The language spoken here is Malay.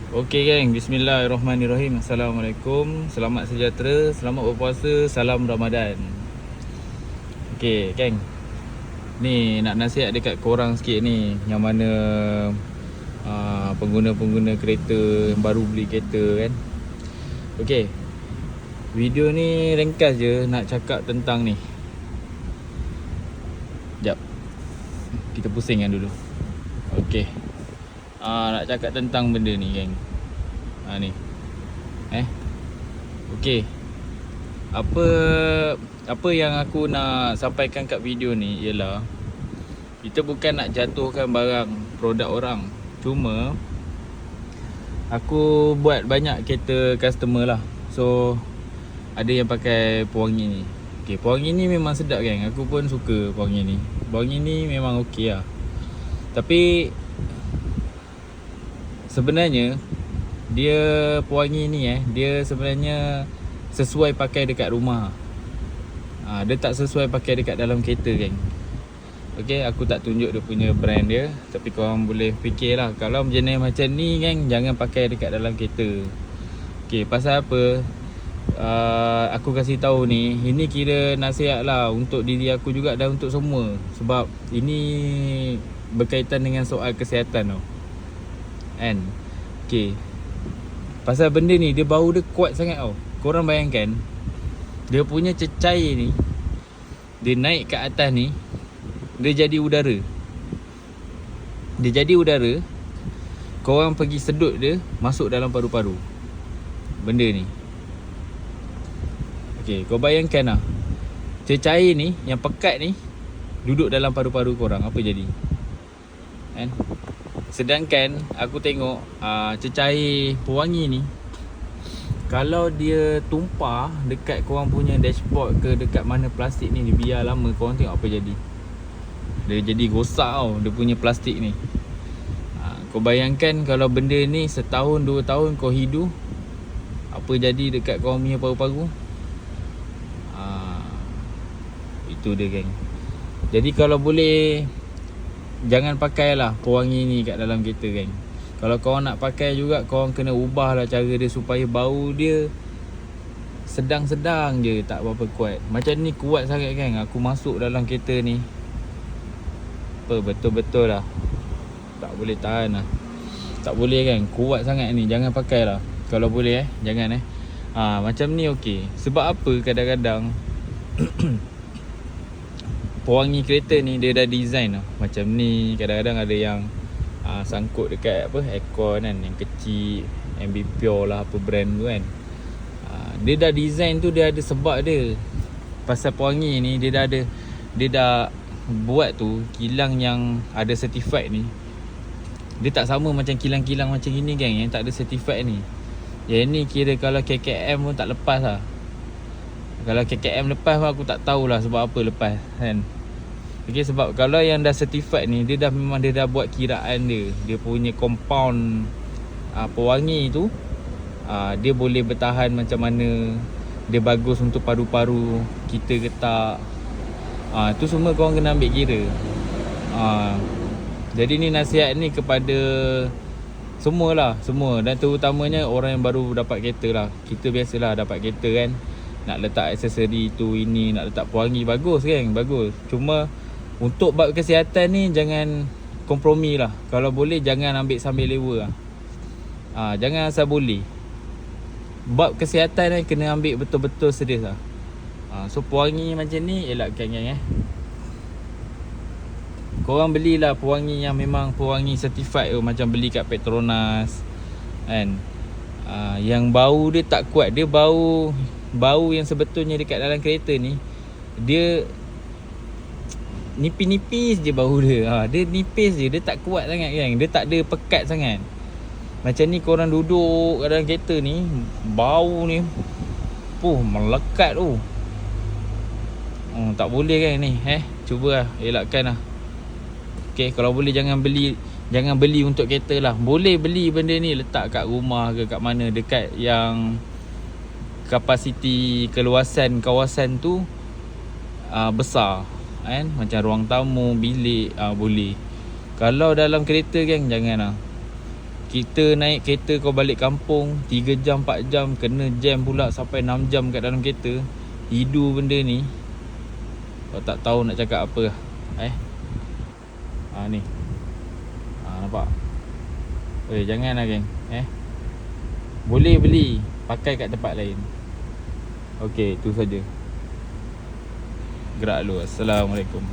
Okey geng, bismillahirrahmanirrahim. Assalamualaikum, selamat sejahtera, selamat berpuasa, salam Ramadan. Okey geng, ni nak nasihat dekat korang sikit ni, yang mana pengguna-pengguna kereta yang baru beli kereta kan. Okey, video ni ringkas je, nak cakap tentang ni. Sekejap, kita pusingkan dulu. Okey, nak cakap tentang benda ni geng. Ni okey, apa yang aku nak sampaikan kat video ni ialah kita bukan nak jatuhkan barang produk orang. Cuma aku buat banyak kereta customer lah. So ada yang pakai pewangi ni. Okey, pewangi ni memang sedap geng. Aku pun suka pewangi ni. Pewangi ni memang okey lah. Tapi sebenarnya dia pewangi ni dia sebenarnya sesuai pakai dekat rumah. Dia tak sesuai pakai dekat dalam kereta geng. Okey, aku tak tunjuk dia punya brand dia, tapi korang boleh fikirlah, kalau jenis macam ni geng, jangan pakai dekat dalam kereta. Okey, pasal apa? Aku kasih tahu ni, ini kira nasihat lah untuk diri aku juga dan untuk semua. Sebab ini berkaitan dengan soal kesihatan tau kan. Okey, pasal benda ni dia bau dia kuat sangat tau. Korang bayangkan, dia punya cecair ni, dia naik ke atas ni, dia jadi udara. Dia jadi udara, korang pergi sedut dia, masuk dalam paru-paru benda ni. Okey, kau bayangkan lah, cecair ni, yang pekat ni, duduk dalam paru-paru korang, apa jadi kan? Sedangkan aku tengok cecair pewangi ni, kalau dia tumpah dekat korang punya dashboard ke dekat mana plastik ni, dia biar lama, korang tengok apa jadi. Dia jadi rosak tau, dia punya plastik ni. Kau bayangkan kalau benda ni setahun 2 tahun kau hidup, apa jadi dekat korang punya paru-paru. Itu dia geng. Jadi kalau boleh, jangan pakailah pewangi ni kat dalam kereta geng. Kalau korang nak pakai juga, korang kena ubahlah cara dia supaya bau dia sedang-sedang je, tak berapa kuat. Macam ni kuat sangat kan. Aku masuk dalam kereta ni, betul-betul lah, tak boleh tahan lah. Tak boleh kan, kuat sangat ni. Jangan pakai lah. Kalau boleh jangan macam ni okey. Sebab apa kadang-kadang pewangi kereta ni dia dah design tau macam ni. Kadang-kadang ada yang sangkut dekat aircon kan, yang kecil, Ambipure lah, apa brand tu kan. Dia dah design tu, dia ada sebab dia. Pasal pewangi ni dia dah buat tu, kilang yang ada certified ni, dia tak sama macam kilang-kilang macam gini geng, yang tak ada certified ni. Yang ni kira kalau KKM pun tak lepas lah. Kalau KKM lepas pun aku tak tahulah sebab apa lepas kan. Okay, sebab kalau yang dah certified ni, dia dah buat kiraan dia. Dia punya compound pewangi tu, dia boleh bertahan macam mana, dia bagus untuk paru-paru kita ke tak. Tu semua korang kena ambil kira. Jadi ni nasihat ni kepada semua, dan terutamanya orang yang baru dapat kereta lah. Kita biasalah dapat kereta kan, nak letak aksesori tu ini, nak letak pewangi, bagus kan, bagus. Cuma untuk bab kesihatan ni jangan kompromi lah. Kalau boleh jangan ambil sambil lewa lah. Jangan asal boleh. Bab kesihatan ni kena ambil betul-betul serius lah. So pewangi macam ni elakkan geng Korang belilah pewangi yang memang pewangi certified tu, macam beli kat Petronas kan. Yang bau dia tak kuat. Dia bau yang sebetulnya dekat dalam kereta ni, dia nipis-nipis je bau dia. Dia nipis je, dia tak kuat sangat kan. Dia tak ada pekat sangat. Macam ni korang duduk dalam kereta ni, bau ni melekat tu. Tak boleh kan ni. Cubalah elakkan lah. Okay, kalau boleh jangan beli untuk kereta lah. Boleh beli benda ni letak kat rumah ke kat mana, dekat yang kapasiti keluasan kawasan tu besar kan, macam ruang tamu, bilik, boleh. Kalau dalam kereta geng, jangan lah. Kita naik kereta kau balik kampung 3 jam 4 jam, kena jam pula sampai 6 jam kat dalam kereta. Hidu benda ni, kau tak tahu nak cakap apa. Ni nampak. Janganlah geng. Boleh beli, pakai kat tempat lain. Okey, itu saja. Gerak lu. Assalamualaikum.